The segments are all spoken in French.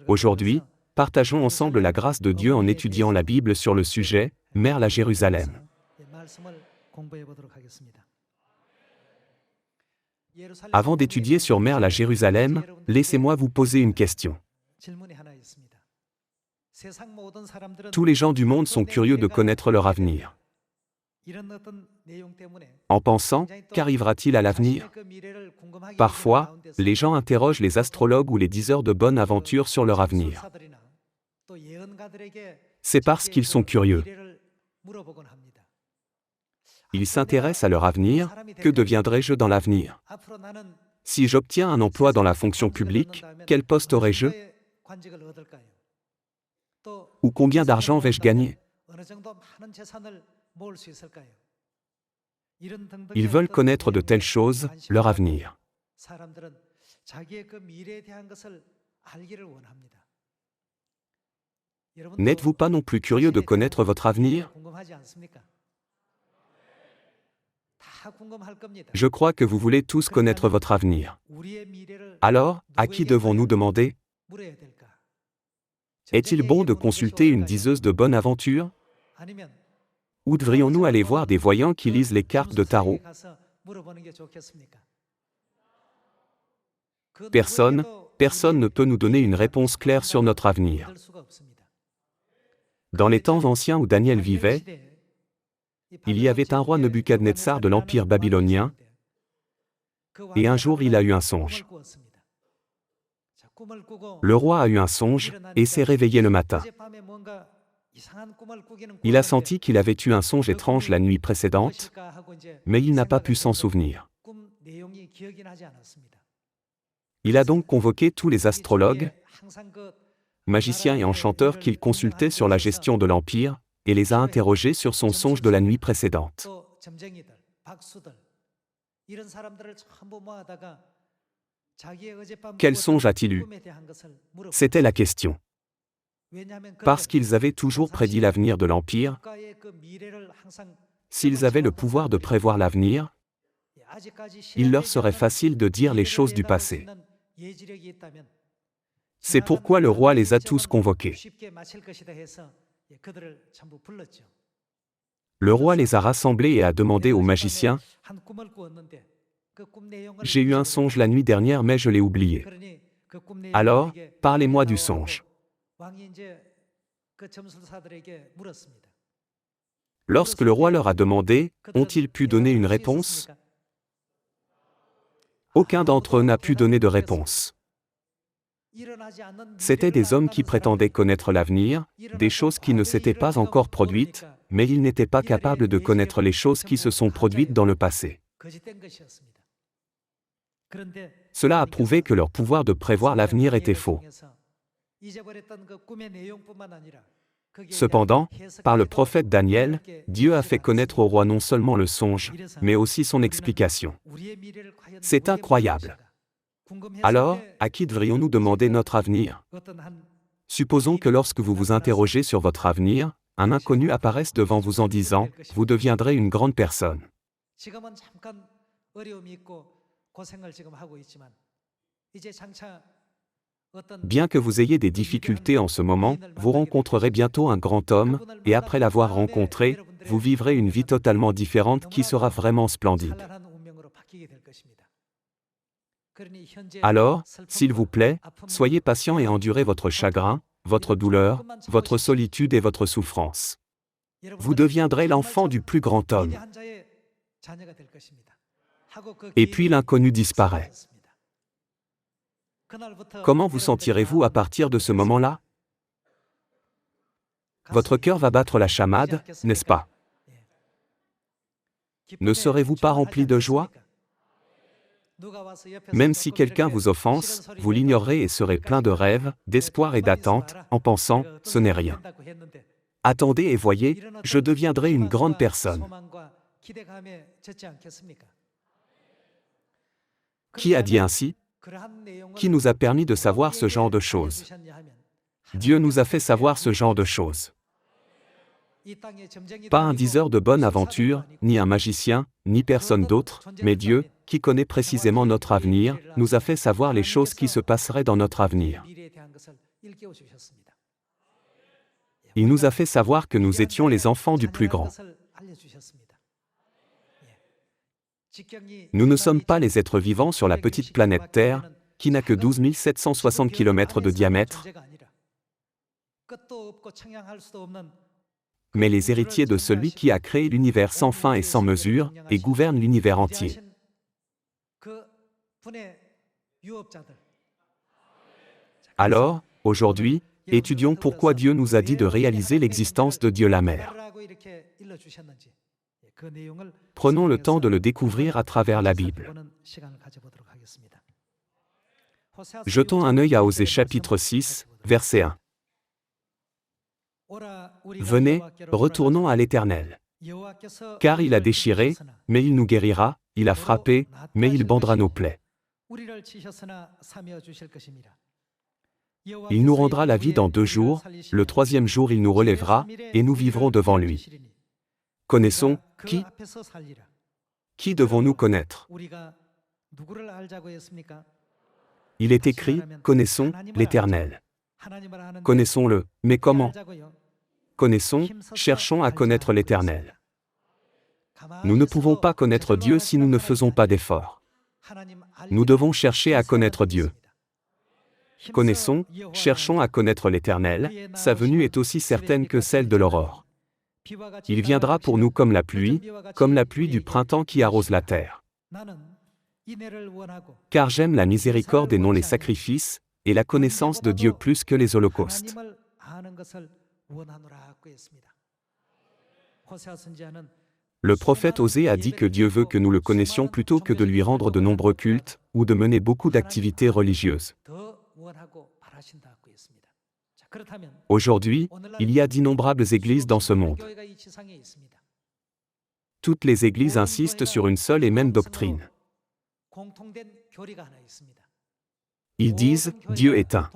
Aujourd'hui, partageons ensemble la grâce de Dieu en étudiant la Bible sur le sujet « Merle à Jérusalem ». Avant d'étudier sur Merle à Jérusalem, laissez-moi vous poser une question. Tous les gens du monde sont curieux de connaître leur avenir. En pensant, qu'arrivera-t-il à l'avenir? Parfois, les gens interrogent les astrologues ou les diseurs de bonne aventure sur leur avenir. C'est parce qu'ils sont curieux. Ils s'intéressent à leur avenir. Que deviendrai-je dans l'avenir? Si j'obtiens un emploi dans la fonction publique, quel poste aurai-je? Ou combien d'argent vais-je gagner? Ils veulent connaître de telles choses, leur avenir. N'êtes-vous pas non plus curieux de connaître votre avenir? Je crois que vous voulez tous connaître votre avenir. Alors, à qui devons-nous demander? Est-il bon de consulter une diseuse de bonne aventure? Ou devrions-nous aller voir des voyants qui lisent les cartes de tarot? Personne ne peut nous donner une réponse claire sur notre avenir. Dans les temps anciens où Daniel vivait, il y avait un roi Nebuchadnezzar de l'Empire babylonien, et un jour il a eu un songe. Le roi a eu un songe, et s'est réveillé le matin. Il a senti qu'il avait eu un songe étrange la nuit précédente, mais il n'a pas pu s'en souvenir. Il a donc convoqué tous les astrologues, magiciens et enchanteurs qu'il consultait sur la gestion de l'Empire, et les a interrogés sur son songe de la nuit précédente. Quel songe a-t-il eu? C'était la question. Parce qu'ils avaient toujours prédit l'avenir de l'Empire, s'ils avaient le pouvoir de prévoir l'avenir, il leur serait facile de dire les choses du passé. C'est pourquoi le roi les a tous convoqués. Le roi les a rassemblés et a demandé aux magiciens, « J'ai eu un songe la nuit dernière mais je l'ai oublié. Alors, parlez-moi du songe. » Lorsque le roi leur a demandé, ont-ils pu donner une réponse? Aucun d'entre eux n'a pu donner de réponse. C'étaient des hommes qui prétendaient connaître l'avenir, des choses qui ne s'étaient pas encore produites, mais ils n'étaient pas capables de connaître les choses qui se sont produites dans le passé. Cela a prouvé que leur pouvoir de prévoir l'avenir était faux. Cependant, par le prophète Daniel, Dieu a fait connaître au roi non seulement le songe, mais aussi son explication. C'est incroyable. Alors, à qui devrions-nous demander notre avenir? Supposons que lorsque vous vous interrogez sur votre avenir, un inconnu apparaisse devant vous en disant « Vous deviendrez une grande personne ». Bien que vous ayez des difficultés en ce moment, vous rencontrerez bientôt un grand homme, et après l'avoir rencontré, vous vivrez une vie totalement différente qui sera vraiment splendide. Alors, s'il vous plaît, soyez patient et endurez votre chagrin, votre douleur, votre solitude et votre souffrance. Vous deviendrez l'enfant du plus grand homme. Et puis l'inconnu disparaît. Comment vous sentirez-vous à partir de ce moment-là? Votre cœur va battre la chamade, n'est-ce pas? Ne serez-vous pas rempli de joie? Même si quelqu'un vous offense, vous l'ignorerez et serez plein de rêves, d'espoir et d'attente, en pensant « ce n'est rien ». Attendez et voyez, je deviendrai une grande personne. Qui a dit ainsi? Qui nous a permis de savoir ce genre de choses? Dieu nous a fait savoir ce genre de choses. Pas un diseur de bonne aventure, ni un magicien, ni personne d'autre, mais Dieu, qui connaît précisément notre avenir, nous a fait savoir les choses qui se passeraient dans notre avenir. Il nous a fait savoir que nous étions les enfants du plus grand. Nous ne sommes pas les êtres vivants sur la petite planète Terre, qui n'a que 12 760 km de diamètre, mais les héritiers de celui qui a créé l'univers sans fin et sans mesure, et gouverne l'univers entier. Alors, aujourd'hui, étudions pourquoi Dieu nous a dit de réaliser l'existence de Dieu la Mère. Prenons le temps de le découvrir à travers la Bible. Jetons un œil à Osée chapitre 6, verset 1. Venez, retournons à l'Éternel. Car il a déchiré, mais il nous guérira, il a frappé, mais il bandera nos plaies. Il nous rendra la vie dans 2 jours, le 3e jour il nous relèvera, et nous vivrons devant lui. Connaissons, qui? Qui devons-nous connaître? Il est écrit, connaissons l'Éternel. Connaissons-le, mais comment? Connaissons, cherchons à connaître l'Éternel. Nous ne pouvons pas connaître Dieu si nous ne faisons pas d'efforts. Nous devons chercher à connaître Dieu. Connaissons, cherchons à connaître l'Éternel, sa venue est aussi certaine que celle de l'aurore. Il viendra pour nous comme la pluie du printemps qui arrose la terre. Car j'aime la miséricorde et non les sacrifices, et la connaissance de Dieu plus que les holocaustes. Le prophète Osée a dit que Dieu veut que nous le connaissions plutôt que de lui rendre de nombreux cultes, ou de mener beaucoup d'activités religieuses. Aujourd'hui, il y a d'innombrables églises dans ce monde. Toutes les églises insistent sur une seule et même doctrine. Ils disent, Dieu est un.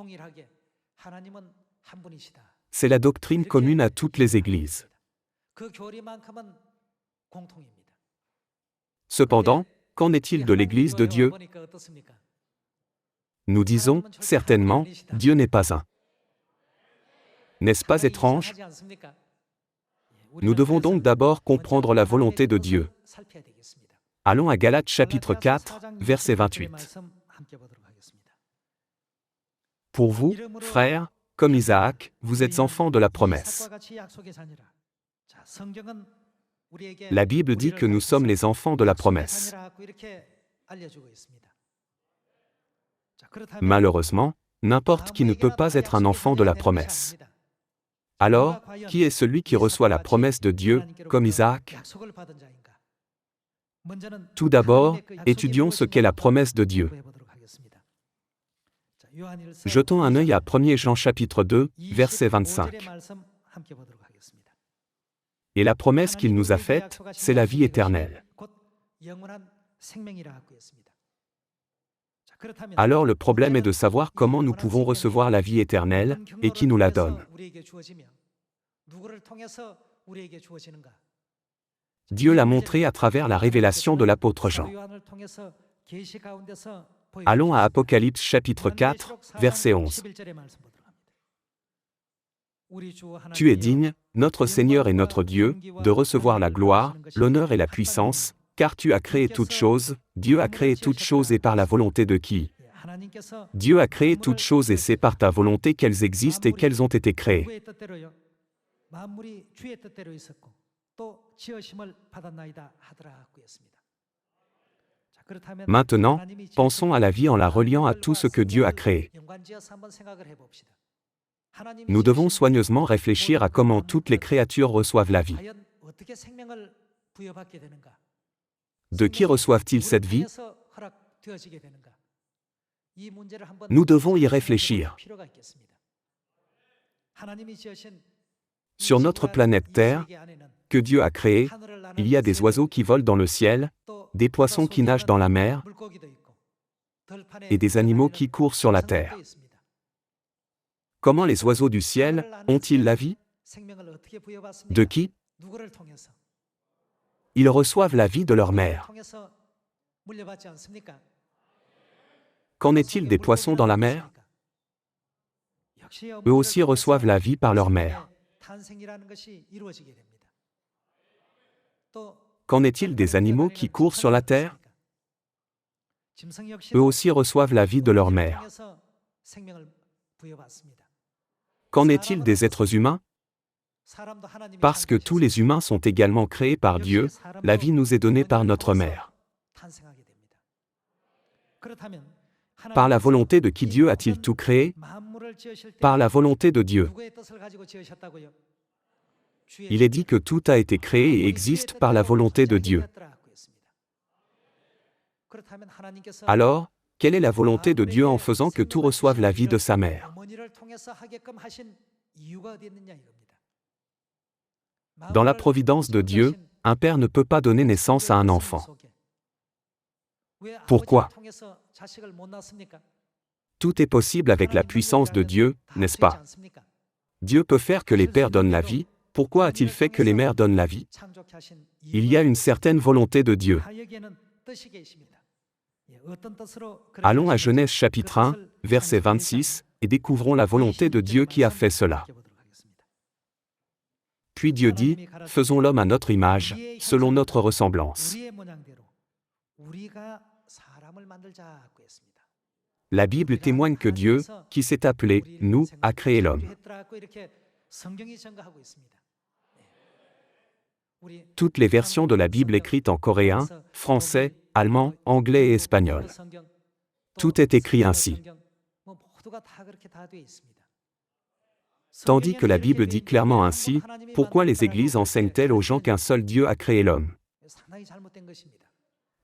C'est la doctrine commune à toutes les églises. Cependant, qu'en est-il de l'Église de Dieu? Nous disons, certainement, Dieu n'est pas un. N'est-ce pas étrange? Nous devons donc d'abord comprendre la volonté de Dieu. Allons à Galates chapitre 4, verset 28. Pour vous, frères, comme Isaac, vous êtes enfants de la promesse. La Bible dit que nous sommes les enfants de la promesse. Malheureusement, n'importe qui ne peut pas être un enfant de la promesse. Alors, qui est celui qui reçoit la promesse de Dieu, comme Isaac? Tout d'abord, étudions ce qu'est la promesse de Dieu. Jetons un œil à 1 Jean chapitre 2, verset 25. Et la promesse qu'il nous a faite, c'est la vie éternelle. Alors le problème est de savoir comment nous pouvons recevoir la vie éternelle, et qui nous la donne. Dieu l'a montré à travers la révélation de l'apôtre Jean. Allons à Apocalypse chapitre 4, verset 11. Tu es digne, notre Seigneur et notre Dieu, de recevoir la gloire, l'honneur et la puissance, car tu as créé toutes choses, Dieu a créé toutes choses et par la volonté de qui? Dieu a créé toutes choses et c'est par ta volonté qu'elles existent et qu'elles ont été créées. Maintenant, pensons à la vie en la reliant à tout ce que Dieu a créé. Nous devons soigneusement réfléchir à comment toutes les créatures reçoivent la vie. De qui reçoivent-ils cette vie? Nous devons y réfléchir. Sur notre planète Terre, que Dieu a créée, il y a des oiseaux qui volent dans le ciel, des poissons qui nagent dans la mer, et des animaux qui courent sur la terre. Comment les oiseaux du ciel ont-ils la vie? De qui? Ils reçoivent la vie de leur mère. Qu'en est-il des poissons dans la mer? eux aussi reçoivent la vie par leur mère. Qu'en est-il des animaux qui courent sur la terre? Eux aussi reçoivent la vie de leur mère. Qu'en est-il des êtres humains? Parce que tous les humains sont également créés par Dieu, la vie nous est donnée par notre mère. Par la volonté de qui Dieu a-t-il tout créé? Par la volonté de Dieu. Il est dit que tout a été créé et existe par la volonté de Dieu. Alors, quelle est la volonté de Dieu en faisant que tout reçoive la vie de sa mère? Dans la providence de Dieu, un père ne peut pas donner naissance à un enfant. Pourquoi? Tout est possible avec la puissance de Dieu, n'est-ce pas? Dieu peut faire que les pères donnent la vie, pourquoi a-t-il fait que les mères donnent la vie? Il y a une certaine volonté de Dieu. Allons à Genèse chapitre 1, verset 26, et découvrons la volonté de Dieu qui a fait cela. Puis Dieu dit, « Faisons l'homme à notre image, selon notre ressemblance. » La Bible témoigne que Dieu, qui s'est appelé « nous », a créé l'homme. Toutes les versions de la Bible écrites en coréen, français, allemand, anglais et espagnol. Tout est écrit ainsi. Tandis que la Bible dit clairement ainsi, pourquoi les églises enseignent-elles aux gens qu'un seul Dieu a créé l'homme?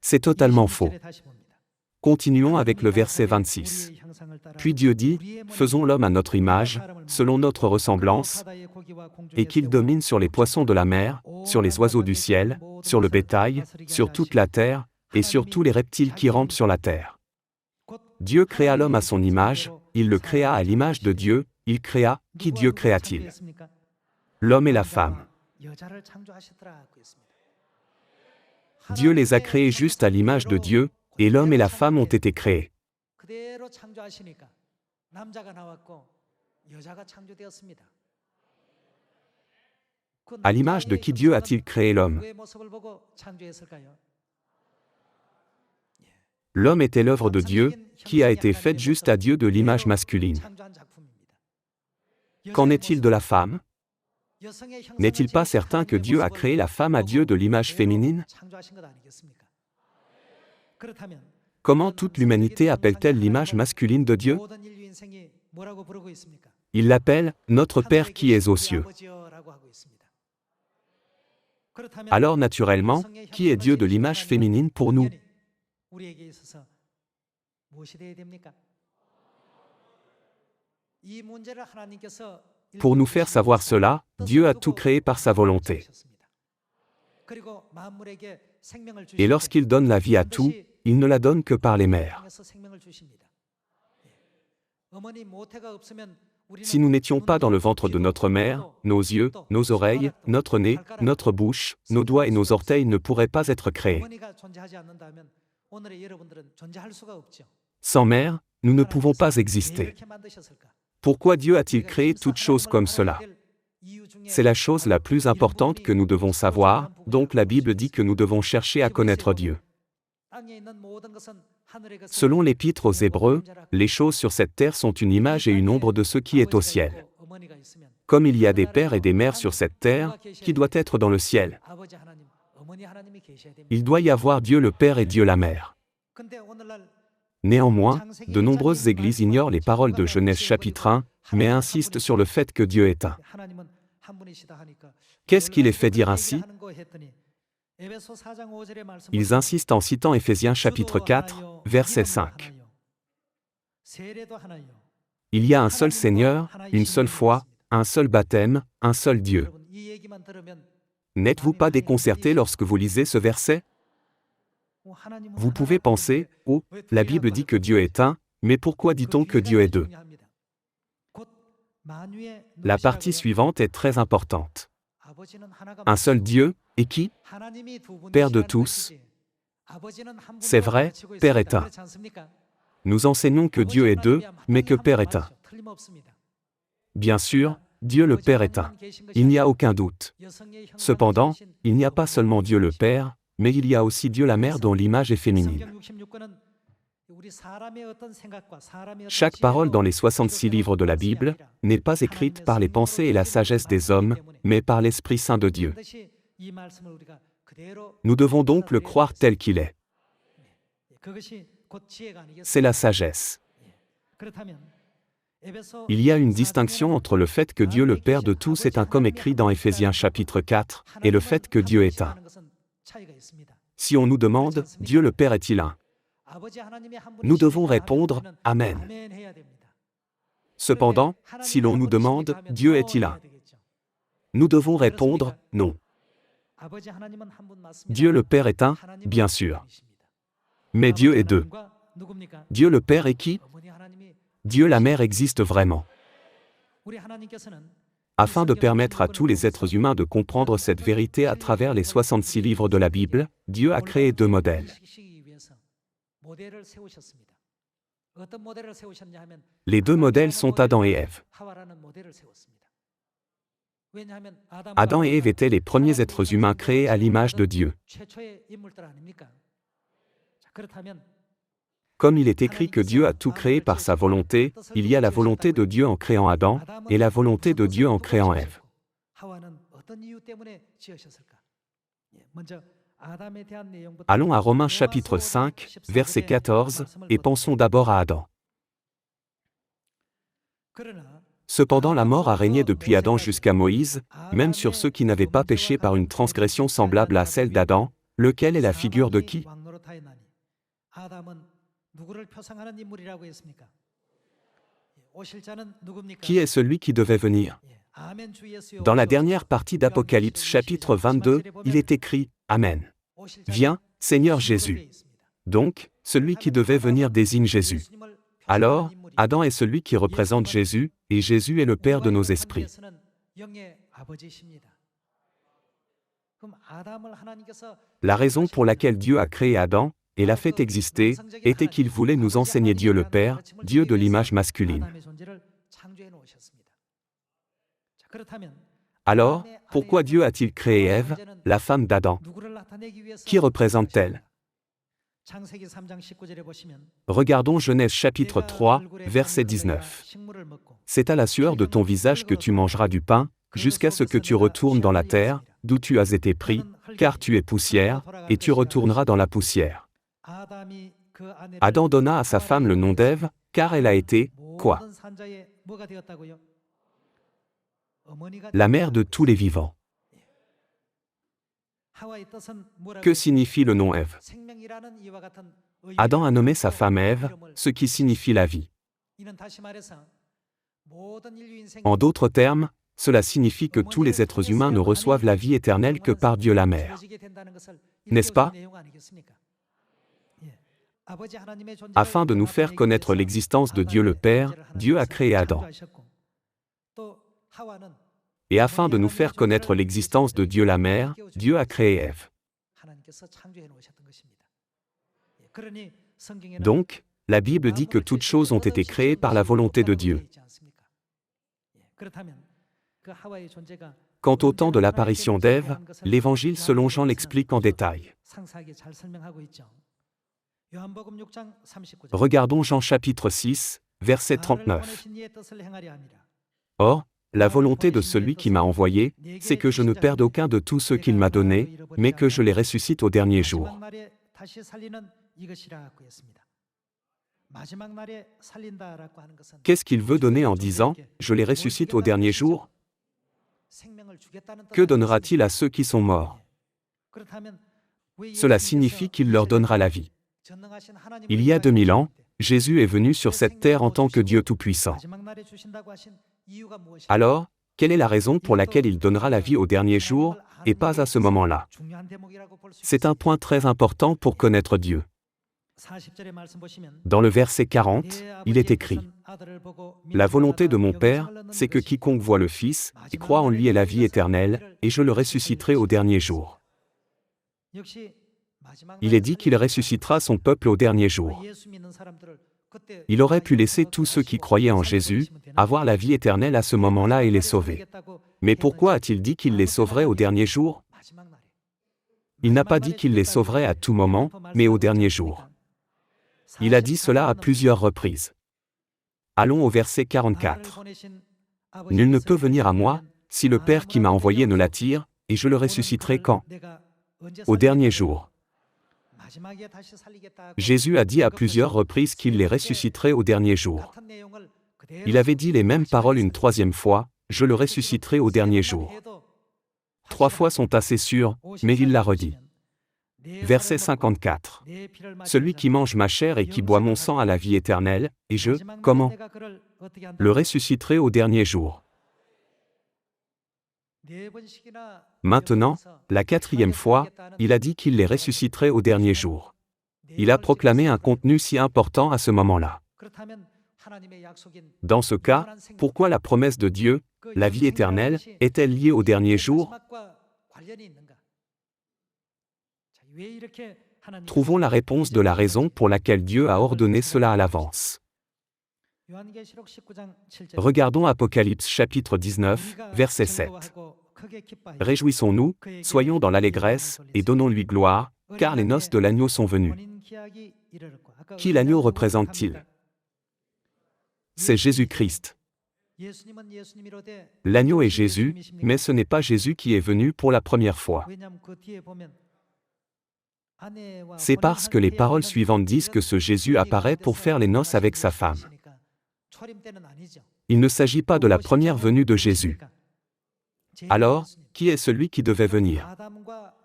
C'est totalement faux. Continuons avec le verset 26. Puis Dieu dit, « Faisons l'homme à notre image, selon notre ressemblance, et qu'il domine sur les poissons de la mer, sur les oiseaux du ciel, sur le bétail, sur toute la terre, et sur tous les reptiles qui rampent sur la terre. » Dieu créa l'homme à son image, il le créa à l'image de Dieu, il créa, qui Dieu créa-t-il? L'homme et la femme. Dieu les a créés juste à l'image de Dieu, et l'homme et la femme ont été créés. À l'image de qui Dieu a-t-il créé l'homme? L'homme était l'œuvre de Dieu, qui a été faite juste à Dieu de l'image masculine. Qu'en est-il de la femme? N'est-il pas certain que Dieu a créé la femme à Dieu de l'image féminine? Comment toute l'humanité appelle-t-elle l'image masculine de Dieu? Il l'appelle « Notre Père qui es aux cieux ». Alors naturellement, qui est Dieu de l'image féminine pour nous? Pour nous faire savoir cela, Dieu a tout créé par sa volonté. Et lorsqu'il donne la vie à tout, il ne la donne que par les mères. Si nous n'étions pas dans le ventre de notre mère, nos yeux, nos oreilles, notre nez, notre bouche, nos doigts et nos orteils ne pourraient pas être créés. Sans mère, nous ne pouvons pas exister. Pourquoi Dieu a-t-il créé toutes choses comme cela? C'est la chose la plus importante que nous devons savoir, donc la Bible dit que nous devons chercher à connaître Dieu. Selon l'Épître aux Hébreux, les choses sur cette terre sont une image et une ombre de ce qui est au ciel. Comme il y a des pères et des mères sur cette terre, qui doit être dans le ciel? Il doit y avoir Dieu le Père et Dieu la Mère. Néanmoins, de nombreuses églises ignorent les paroles de Genèse chapitre 1, mais insistent sur le fait que Dieu est un. Qu'est-ce qui les fait dire ainsi? Ils insistent en citant Éphésiens chapitre 4, verset 5. Il y a un seul Seigneur, une seule foi, un seul baptême, un seul Dieu. N'êtes-vous pas déconcerté lorsque vous lisez ce verset? Vous pouvez penser, « Oh, la Bible dit que Dieu est un, mais pourquoi dit-on que Dieu est deux ?» La partie suivante est très importante. Un seul Dieu, et qui? Père de tous. C'est vrai, Père est un. Nous enseignons que Dieu est deux, mais que Père est un. Bien sûr, Dieu le Père est un. Il n'y a aucun doute. Cependant, il n'y a pas seulement Dieu le Père, mais il y a aussi Dieu la Mère dont l'image est féminine. Chaque parole dans les 66 livres de la Bible n'est pas écrite par les pensées et la sagesse des hommes, mais par l'Esprit Saint de Dieu. Nous devons donc le croire tel qu'il est. C'est la sagesse. Il y a une distinction entre le fait que Dieu le Père de tous est un comme écrit dans Éphésiens chapitre 4, et le fait que Dieu est un. Si on nous demande, Dieu le Père est-il un? Nous devons répondre, Amen. Cependant, si l'on nous demande, Dieu est-il un? Nous devons répondre, non. Dieu le Père est un, bien sûr. Mais Dieu est deux. Dieu le Père est qui? Dieu la Mère existe vraiment. Afin de permettre à tous les êtres humains de comprendre cette vérité à travers les 66 livres de la Bible, Dieu a créé deux modèles. Les deux modèles sont Adam et Ève. Adam et Ève étaient les premiers êtres humains créés à l'image de Dieu. Comme il est écrit que Dieu a tout créé par sa volonté, il y a la volonté de Dieu en créant Adam, et la volonté de Dieu en créant Ève. Allons à Romains chapitre 5, verset 14, et pensons d'abord à Adam. Cependant la mort a régné depuis Adam jusqu'à Moïse, même sur ceux qui n'avaient pas péché par une transgression semblable à celle d'Adam, lequel est la figure de qui? Qui est celui qui devait venir? Dans la dernière partie d'Apocalypse chapitre 22, il est écrit « Amen. Viens, Seigneur Jésus. » Donc, celui qui devait venir désigne Jésus. Alors, Adam est celui qui représente Jésus, et Jésus est le Père de nos esprits. La raison pour laquelle Dieu a créé Adam, et l'a fait exister, était qu'il voulait nous enseigner Dieu le Père, Dieu de l'image masculine. Alors, pourquoi Dieu a-t-il créé Ève, la femme d'Adam? Qui représente-t-elle? Regardons Genèse chapitre 3, verset 19. C'est à la sueur de ton visage que tu mangeras du pain, jusqu'à ce que tu retournes dans la terre, d'où tu as été pris, car tu es poussière, et tu retourneras dans la poussière. Adam donna à sa femme le nom d'Ève, car elle a été, quoi? La mère de tous les vivants. Que signifie le nom Ève? Adam a nommé sa femme Ève, ce qui signifie la vie. En d'autres termes, cela signifie que tous les êtres humains ne reçoivent la vie éternelle que par Dieu la Mère. N'est-ce pas? Afin de nous faire connaître l'existence de Dieu le Père, Dieu a créé Adam. Et afin de nous faire connaître l'existence de Dieu la Mère, Dieu a créé Ève. Donc, la Bible dit que toutes choses ont été créées par la volonté de Dieu. Quant au temps de l'apparition d'Ève, l'Évangile selon Jean l'explique en détail. Regardons Jean chapitre 6, verset 39. Or, la volonté de celui qui m'a envoyé, c'est que je ne perde aucun de tous ceux qu'il m'a donnés, mais que je les ressuscite au dernier jour. Qu'est-ce qu'il veut donner en disant « Je les ressuscite au dernier jour » ? Que donnera-t-il à ceux qui sont morts? Cela signifie qu'il leur donnera la vie. Il y a 2000 ans, Jésus est venu sur cette terre en tant que Dieu Tout-Puissant. Alors, quelle est la raison pour laquelle il donnera la vie au dernier jour, et pas à ce moment-là? C'est un point très important pour connaître Dieu. Dans le verset 40, il est écrit « La volonté de mon Père, c'est que quiconque voit le Fils, et croit en lui ait la vie éternelle, et je le ressusciterai au dernier jour. » Il est dit qu'il ressuscitera son peuple au dernier jour. Il aurait pu laisser tous ceux qui croyaient en Jésus avoir la vie éternelle à ce moment-là et les sauver. Mais pourquoi a-t-il dit qu'il les sauverait au dernier jour? Il n'a pas dit qu'il les sauverait à tout moment, mais au dernier jour. Il a dit cela à plusieurs reprises. Allons au verset 44. Nul ne peut venir à moi, si le Père qui m'a envoyé ne l'attire, et je le ressusciterai quand? Au dernier jour. Jésus a dit à plusieurs reprises qu'il les ressusciterait au dernier jour. Il avait dit les mêmes paroles une troisième fois, je le ressusciterai au dernier jour. 3 fois sont assez sûres, mais il l'a redit. Verset 54. Celui qui mange ma chair et qui boit mon sang a la vie éternelle, et je, comment? Le ressusciterai au dernier jour. Maintenant, la 4e fois, il a dit qu'il les ressusciterait au dernier jour. Il a proclamé un contenu si important à ce moment-là. Dans ce cas, pourquoi la promesse de Dieu, la vie éternelle, est-elle liée au dernier jour? Trouvons la réponse de la raison pour laquelle Dieu a ordonné cela à l'avance. Regardons Apocalypse chapitre 19, verset 7. Réjouissons-nous, soyons dans l'allégresse, et donnons-lui gloire, car les noces de l'agneau sont venues. Qui l'agneau représente-t-il? C'est Jésus-Christ. L'agneau est Jésus, mais ce n'est pas Jésus qui est venu pour la première fois. C'est parce que les paroles suivantes disent que ce Jésus apparaît pour faire les noces avec sa femme. Il ne s'agit pas de la première venue de Jésus. Alors, qui est celui qui devait venir?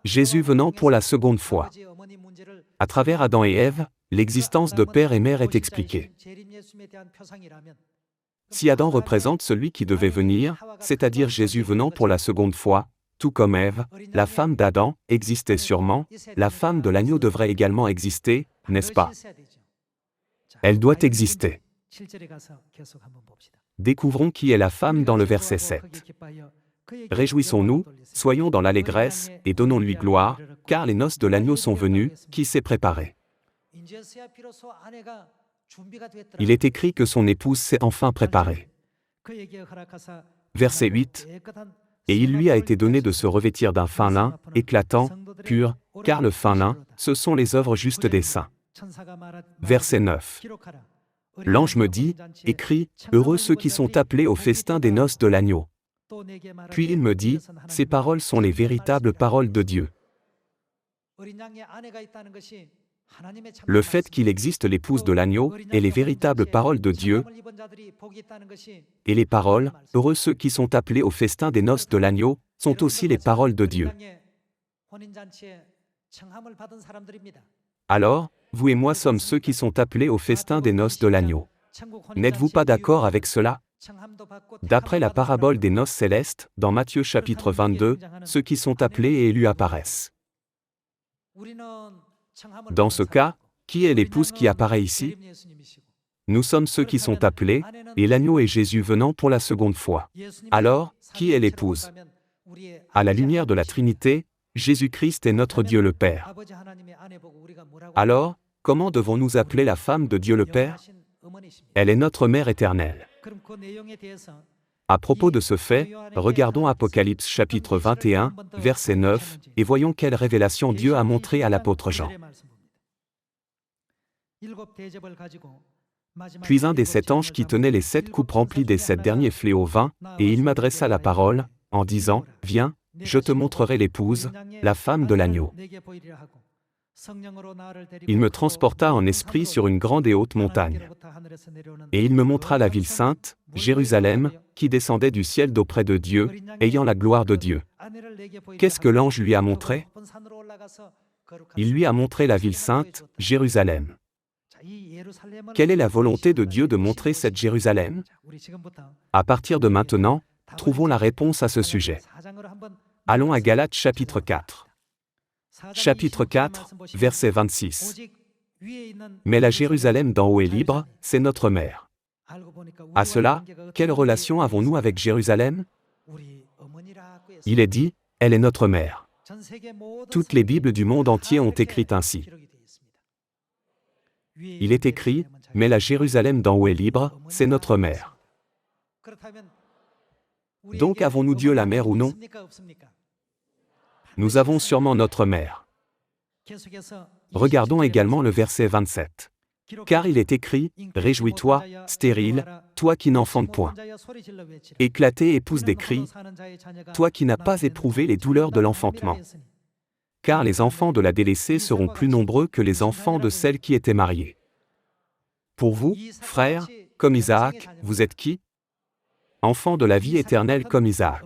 Jésus venant pour la seconde fois. À travers Adam et Ève, l'existence de père et mère est expliquée. Si Adam représente celui qui devait venir, c'est-à-dire Jésus venant pour la seconde fois, tout comme Ève, la femme d'Adam, existait sûrement, la femme de l'agneau devrait également exister, n'est-ce pas? Elle doit exister. Découvrons qui est la femme dans le verset 7. Réjouissons-nous, soyons dans l'allégresse, et donnons-lui gloire, car les noces de l'agneau sont venues, qui s'est préparé. Il est écrit que son épouse s'est enfin préparée. Verset 8. Et il lui a été donné de se revêtir d'un fin lin, éclatant, pur, car le fin lin, ce sont les œuvres justes des saints. Verset 9. L'ange me dit, écris, heureux ceux qui sont appelés au festin des noces de l'agneau. Puis il me dit, ces paroles sont les véritables paroles de Dieu. Le fait qu'il existe l'épouse de l'agneau est les véritables paroles de Dieu, et les paroles, heureux ceux qui sont appelés au festin des noces de l'agneau, sont aussi les paroles de Dieu. Alors, vous et moi sommes ceux qui sont appelés au festin des noces de l'agneau. N'êtes-vous pas d'accord avec cela? D'après la parabole des noces célestes, dans Matthieu chapitre 22, ceux qui sont appelés et élus apparaissent. Dans ce cas, qui est l'épouse qui apparaît ici? Nous sommes ceux qui sont appelés, et l'agneau est Jésus venant pour la seconde fois. Alors, qui est l'épouse? À la lumière de la Trinité, Jésus-Christ est notre Dieu le Père. Alors, comment devons-nous appeler la femme de Dieu le Père? Elle est notre mère éternelle. À propos de ce fait, regardons Apocalypse chapitre 21, verset 9, et voyons quelle révélation Dieu a montrée à l'apôtre Jean. Puis un des 7 anges qui tenait les 7 coupes remplies des 7 derniers fléaux vint, et il m'adressa la parole, en disant, viens, je te montrerai l'épouse, la femme de l'agneau. Il me transporta en esprit sur une grande et haute montagne. Et il me montra la ville sainte, Jérusalem, qui descendait du ciel d'auprès de Dieu, ayant la gloire de Dieu. Qu'est-ce que l'ange lui a montré? Il lui a montré la ville sainte, Jérusalem. Quelle est la volonté de Dieu de montrer cette Jérusalem? À partir de maintenant, trouvons la réponse à ce sujet. Allons à Galates chapitre 4. Chapitre 4, verset 26. Mais la Jérusalem d'en haut est libre, c'est notre mère. À cela, quelle relation avons-nous avec Jérusalem? Il est dit, elle est notre mère. Toutes les Bibles du monde entier ont écrit ainsi. Il est écrit, « Mais la Jérusalem d'en haut est libre, c'est notre mère. » Donc avons-nous Dieu la mère ou non? Nous avons sûrement notre mère. Regardons également le verset 27. Car il est écrit, « Réjouis-toi, stérile, toi qui n'enfantes point. Éclatez et pousse des cris, toi qui n'as pas éprouvé les douleurs de l'enfantement. Car les enfants de la délaissée seront plus nombreux que les enfants de celle qui était mariée. » Pour vous, frères, comme Isaac, vous êtes qui? Enfants de la vie éternelle comme Isaac.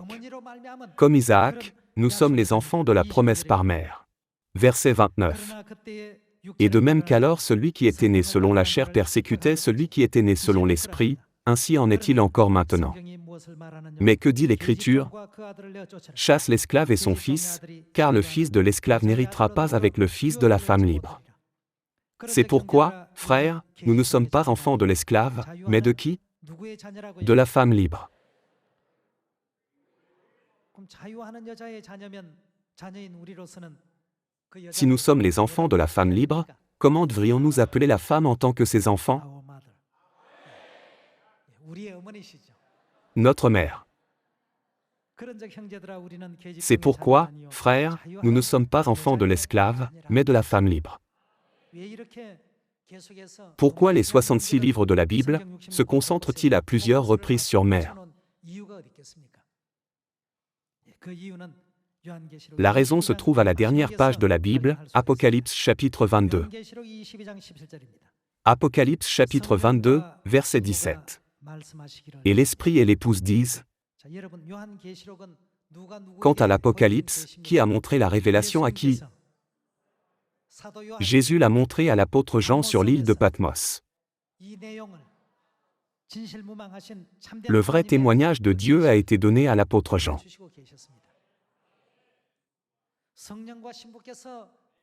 Comme Isaac, nous sommes les enfants de la promesse par mère. Verset 29. Et de même qu'alors celui qui était né selon la chair persécutait celui qui était né selon l'esprit, ainsi en est-il encore maintenant. Mais que dit l'Écriture? Chasse l'esclave et son fils, car le fils de l'esclave n'héritera pas avec le fils de la femme libre. C'est pourquoi, frères, nous ne sommes pas enfants de l'esclave, mais de qui? De la femme libre. Si nous sommes les enfants de la femme libre, comment devrions-nous appeler la femme en tant que ses enfants? Notre mère. C'est pourquoi, frères, nous ne sommes pas enfants de l'esclave, mais de la femme libre. Pourquoi les 66 livres de la Bible se concentrent-ils à plusieurs reprises sur mère? La raison se trouve à la dernière page de la Bible, Apocalypse chapitre 22. Apocalypse chapitre 22, verset 17. Et l'Esprit et l'épouse disent, quant à l'Apocalypse, qui a montré la révélation à qui? Jésus l'a montré à l'apôtre Jean sur l'île de Patmos. Le vrai témoignage de Dieu a été donné à l'apôtre Jean.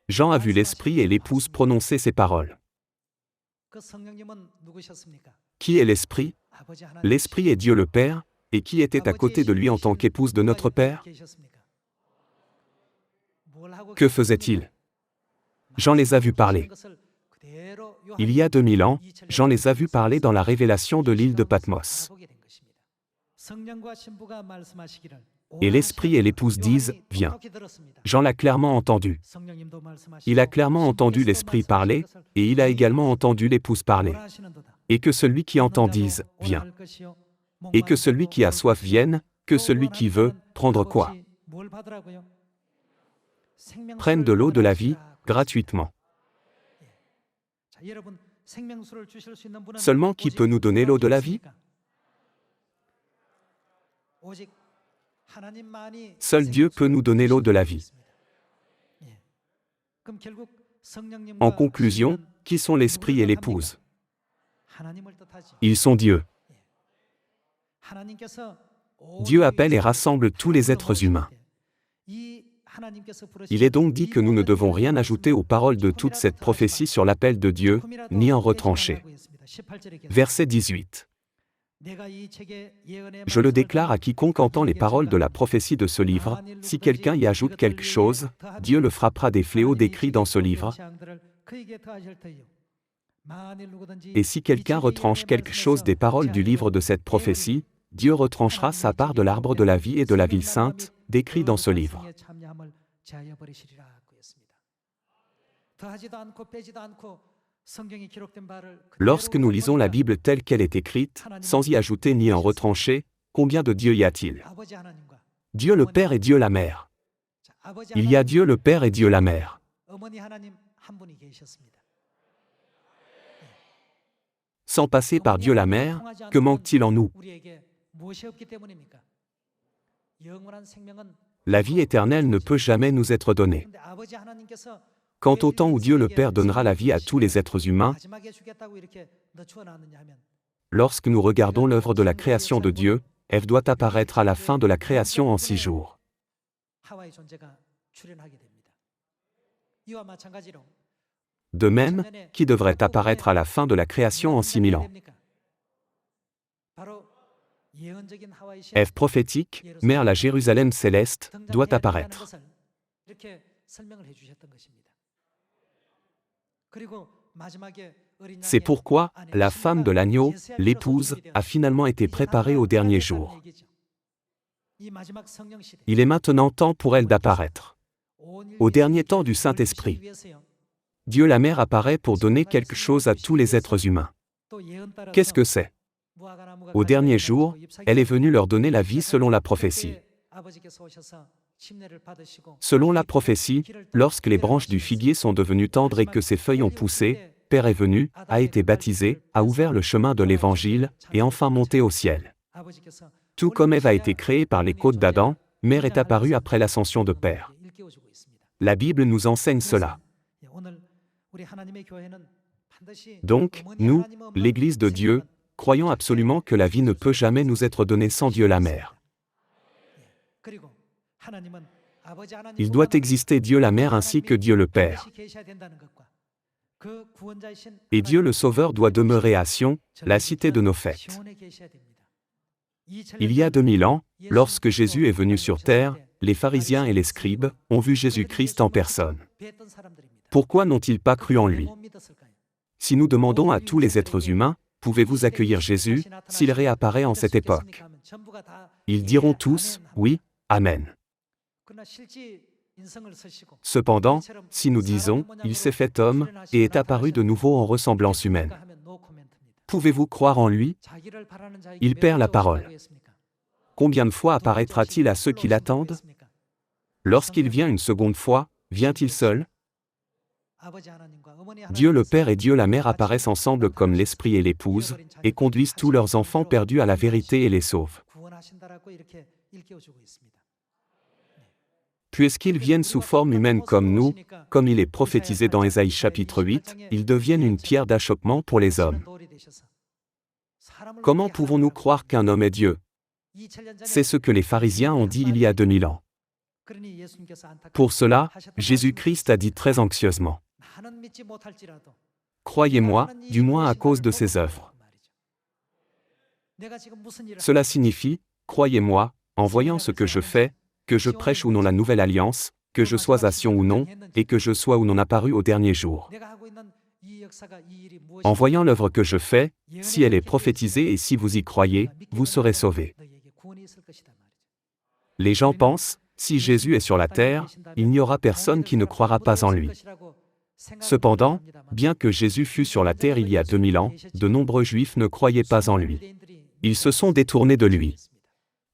Jean a vu l'Esprit et l'épouse prononcer ces paroles. Qui est l'Esprit? L'Esprit est Dieu le Père, et qui était à côté de lui en tant qu'épouse de notre Père? Que faisait-il? Jean les a vus parler. Il y a 2000 ans, Jean les a vus parler dans la révélation de l'île de Patmos. Et l'Esprit et l'épouse disent, « Viens ». Jean l'a clairement entendu. Il a clairement entendu l'Esprit parler, et il a également entendu l'épouse parler. Et que celui qui entend dise, « Viens ». Et que celui qui a soif vienne, que celui qui veut, prendre quoi? Prenne de l'eau de la vie, gratuitement. Seulement qui peut nous donner l'eau de la vie? Seul Dieu peut nous donner l'eau de la vie. En conclusion, qui sont l'Esprit et l'épouse? Ils sont Dieu. Dieu appelle et rassemble tous les êtres humains. Il est donc dit que nous ne devons rien ajouter aux paroles de toute cette prophétie sur l'appel de Dieu, ni en retrancher. Verset 18. Je le déclare à quiconque entend les paroles de la prophétie de ce livre, si quelqu'un y ajoute quelque chose, Dieu le frappera des fléaux décrits dans ce livre. Et si quelqu'un retranche quelque chose des paroles du livre de cette prophétie, Dieu retranchera sa part de l'arbre de la vie et de la ville sainte, décrit dans ce livre. Lorsque nous lisons la Bible telle qu'elle est écrite, sans y ajouter ni en retrancher, combien de dieux y a-t-il? Dieu le Père et Dieu la Mère. Il y a Dieu le Père et Dieu la Mère. Sans passer par Dieu la Mère, que manque-t-il en nous? La vie éternelle ne peut jamais nous être donnée. Quant au temps où Dieu le Père donnera la vie à tous les êtres humains, lorsque nous regardons l'œuvre de la création de Dieu, Ève doit apparaître à la fin de la création en 6 jours. De même, qui devrait apparaître à la fin de la création en 6000 ans? Ève prophétique, mère la Jérusalem céleste, doit apparaître. C'est pourquoi la femme de l'agneau, l'épouse, a finalement été préparée au dernier jour. Il est maintenant temps pour elle d'apparaître. Au dernier temps du Saint-Esprit, Dieu la Mère apparaît pour donner quelque chose à tous les êtres humains. Qu'est-ce que c'est? Au dernier jour, elle est venue leur donner la vie selon la prophétie. Selon la prophétie, lorsque les branches du figuier sont devenues tendres et que ses feuilles ont poussé, Père est venu, a été baptisé, a ouvert le chemin de l'Évangile, et enfin monté au ciel. Tout comme Ève a été créée par les côtes d'Adam, Mère est apparue après l'ascension de Père. La Bible nous enseigne cela. Donc, nous, l'Église de Dieu, croyons absolument que la vie ne peut jamais nous être donnée sans Dieu la Mère. Il doit exister Dieu la Mère ainsi que Dieu le Père. Et Dieu le Sauveur doit demeurer à Sion, la cité de nos fêtes. Il y a 2000 ans, lorsque Jésus est venu sur terre, les pharisiens et les scribes ont vu Jésus-Christ en personne. Pourquoi n'ont-ils pas cru en lui? Si nous demandons à tous les êtres humains, pouvez-vous accueillir Jésus, s'il réapparaît en cette époque? Ils diront tous, oui, Amen. Cependant, si nous disons, il s'est fait homme, et est apparu de nouveau en ressemblance humaine, pouvez-vous croire en lui? Il perd la parole. Combien de fois apparaîtra-t-il à ceux qui l'attendent? Lorsqu'il vient une seconde fois, vient-il seul? Dieu le Père et Dieu la Mère apparaissent ensemble comme l'Esprit et l'Épouse, et conduisent tous leurs enfants perdus à la vérité et les sauvent. Puisqu'ils viennent sous forme humaine comme nous, comme il est prophétisé dans Ésaïe chapitre 8, ils deviennent une pierre d'achoppement pour les hommes. Comment pouvons-nous croire qu'un homme est Dieu? C'est ce que les pharisiens ont dit il y a 2000 ans. Pour cela, Jésus-Christ a dit très anxieusement, « Croyez-moi, du moins à cause de ses œuvres. » Cela signifie, croyez-moi, en voyant ce que je fais, que je prêche ou non la nouvelle alliance, que je sois à Sion ou non, et que je sois ou non apparu au dernier jour. En voyant l'œuvre que je fais, si elle est prophétisée et si vous y croyez, vous serez sauvés. Les gens pensent, si Jésus est sur la terre, il n'y aura personne qui ne croira pas en lui. Cependant, bien que Jésus fût sur la terre il y a 2000 ans, de nombreux Juifs ne croyaient pas en lui. Ils se sont détournés de lui.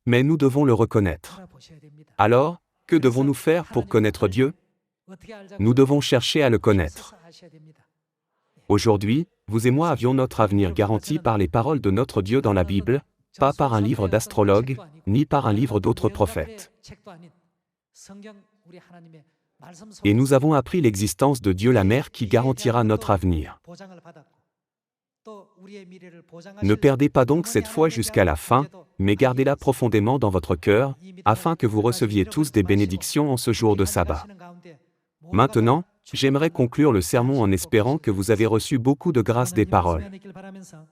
Mais nous devons le reconnaître. Alors, que devons-nous faire pour connaître Dieu? Nous devons chercher à le connaître. Aujourd'hui, vous et moi avions notre avenir garanti par les paroles de notre Dieu dans la Bible, pas par un livre d'astrologue, ni par un livre d'autres prophètes. Et nous avons appris l'existence de Dieu la Mère qui garantira notre avenir. Ne perdez pas donc cette foi jusqu'à la fin, mais gardez-la profondément dans votre cœur, afin que vous receviez tous des bénédictions en ce jour de sabbat. Maintenant, j'aimerais conclure le sermon en espérant que vous avez reçu beaucoup de grâce des paroles.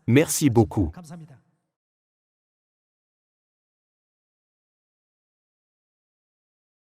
Merci beaucoup.